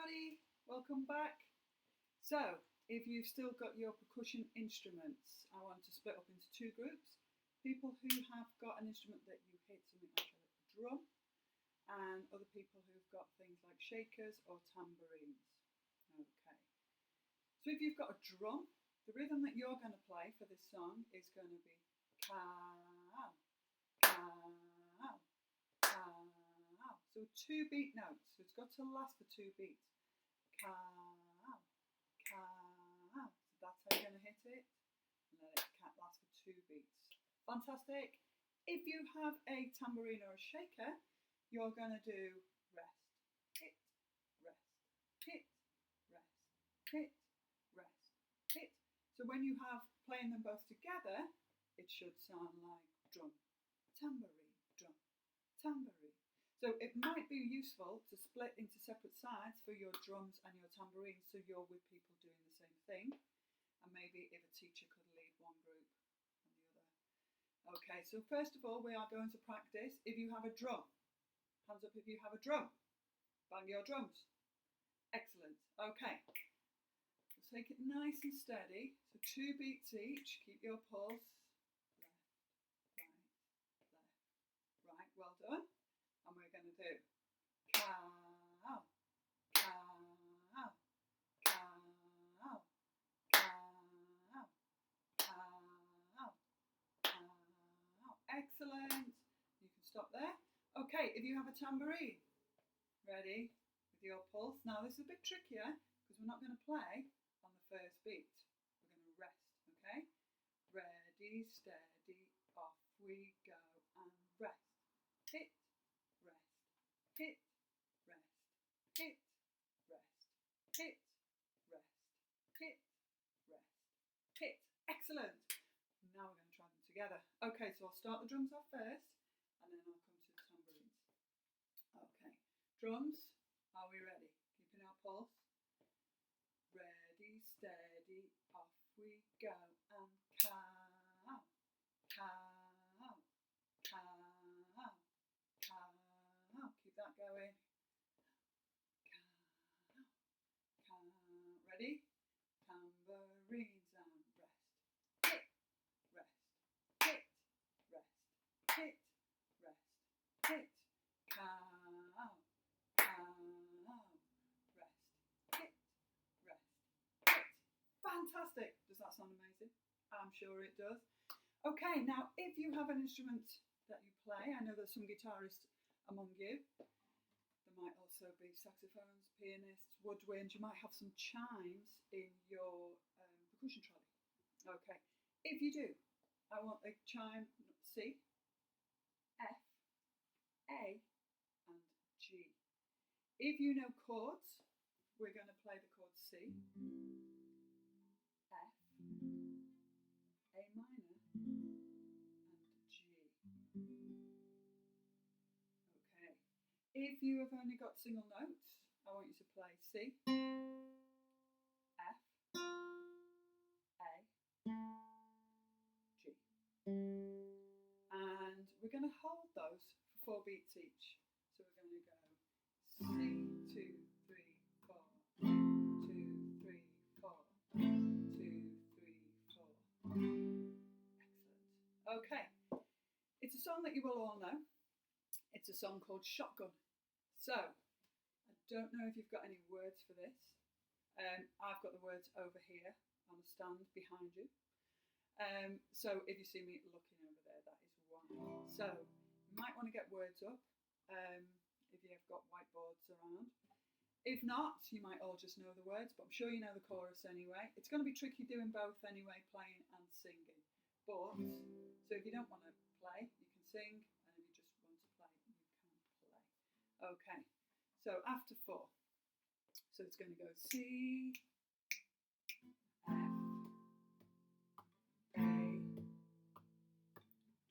everybody, welcome back. So, if you've still got your percussion instruments, I want to split up into two groups. People who have got an instrument that you hit, something like a drum, and other people who've got things like shakers or tambourines. Okay. So if you've got a drum, the rhythm that you're going to play for this song is going to be cow, cow, cow. So 2 beat notes. So it's got to last for 2 beats. Cow, cow. So that's how you're going to hit it. And let it last for 2 beats. Fantastic. If you have a tambourine or a shaker, you're going to do rest, hit, rest, hit, rest, hit, rest, hit. So when you have playing them both together, it should sound like drum, tambourine, drum, tambourine. So it might be useful to split into separate sides for your drums and your tambourines so you're with people doing the same thing. And maybe if a teacher could lead one group and the other. Okay, so first of all, we are going to practice if you have a drum. Hands up if you have a drum. Bang your drums. Excellent. Okay. Let's take it nice and steady. So 2 beats each. Keep your pulse. Left, right, left, right. Well done. And we're going to do cow, cow, cow, cow, cow, cow, cow. Excellent. You can stop there. Okay, if you have a tambourine, ready with your pulse. Now this is a bit trickier because we're not going to play on the first beat. We're going to rest, okay? Ready, steady, off we go and rest. Hit, rest, hit, rest, hit, rest, hit, rest, hit, rest, hit. Excellent. Now we're going to try them together. Okay, so I'll start the drums off first and then I'll come to the tambourines. Okay, drums, are we ready? Keeping our pulse. Ready, steady, off we go and cow, cow, cow, cow. Keep that going. Cow, cow. Ready? Tambourines and rest. Hit, rest, hit, rest, hit, rest, hit. Cow, cow, rest, hit, rest, hit. Fantastic! Does that sound amazing? I'm sure it does. Okay, now if you have an instrument that you play, I know there's some guitarists among you. There might also be saxophones, pianists, woodwinds. You might have some chimes in your percussion trolley. Okay, if you do, I want a chime C, F, A, and G. If you know chords, we're going to play the chords C, F, A minor, and G. Okay. If you have only got single notes, I want you to play C, F, A, G. And we're going to hold those for 4 beats each. So we're going to go C, 2, 3, 4, 2, 3, 4, 2, 3, 4. Excellent. Okay. It's a song that you will all know. It's a song called Shotgun. So, I don't know if you've got any words for this. I've got the words over here on the stand behind you. So if you see me looking over there, that is why. So, you might want to get words up if you've got whiteboards around. If not, you might all just know the words, but I'm sure you know the chorus anyway. It's going to be tricky doing both anyway, playing and singing. But, so if you don't want to play, you can sing, and if you just want to play, you can play. Okay, so after 4. So it's going to go C, F, A,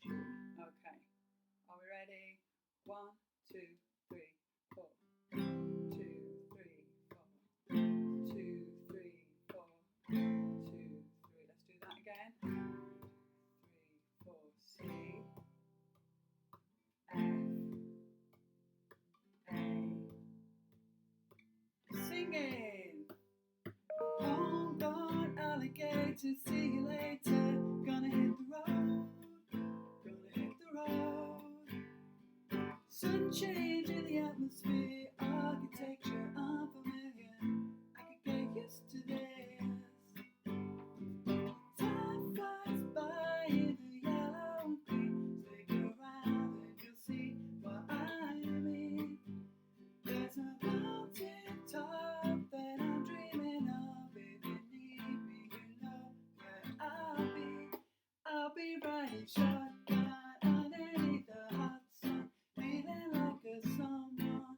G. Okay, are we ready? 1, 2, 3, 4. 2, 3, 4. 2, 3, 4. 2, 3. Let's do that again. 3, 4. C, F, A. Sing to see you later. Gonna hit the road, gonna hit the road. Sudden change in the atmosphere, architecture unfamiliar. I could get used to this. Time flies by in the yellow and green. Stick around and you'll see what I mean. There's a mountain top that I'm dreaming of. If you need me, you know where I'll be. I'll be riding shotgun underneath the hot sun, feeling like a someone.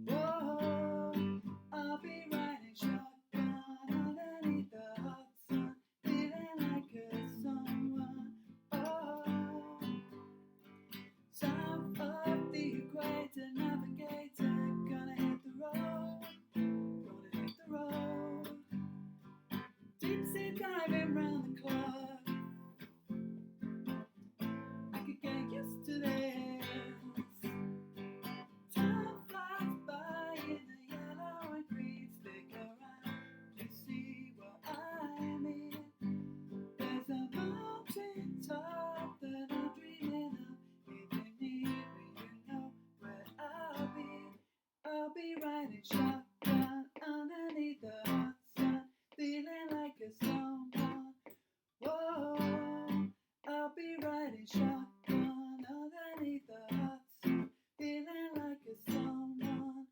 Whoa, I'll be riding shotgun underneath the hot sun, feeling like a someone. Oh, south of the equator, navigator, gonna hit the road, gonna hit the road. Deep sea diving round the clock, I could get used to this. Time flies by in the yellow and green. Stick around to see what I mean. There's a mountain top that I'm dreaming of. If you need me, you know where I'll be. I'll be riding shotgun underneath the hot sun, feeling like a someone. Whoa, I'll be riding shotgun underneath the hot sun, feeling like a someone.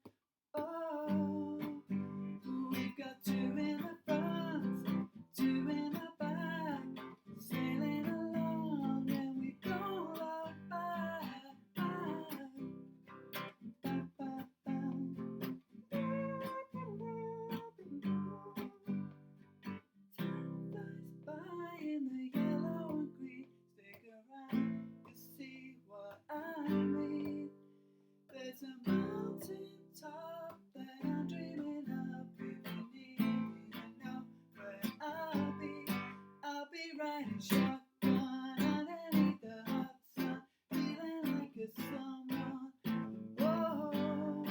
Oh, we've got two in the front, two in the back, sailing along and we don't look back. Time flies by in the yellow and green. Stick around to see what I mean. There's a mountain top that I'm dreaming of. If you need me, you know where I'll be. I'll be riding shotgun underneath the hot sun, feeling like a someone. Whoa,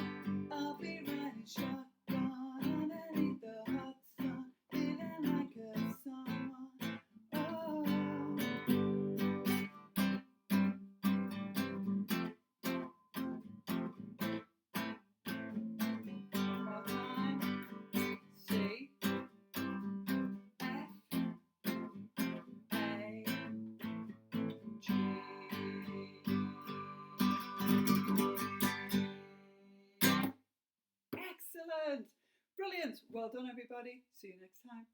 I'll be riding shotgun underneath the hot sun, feeling like a someone. Oh. More time. C, F, A, G. Excellent. Brilliant. Well done, everybody. See you next time.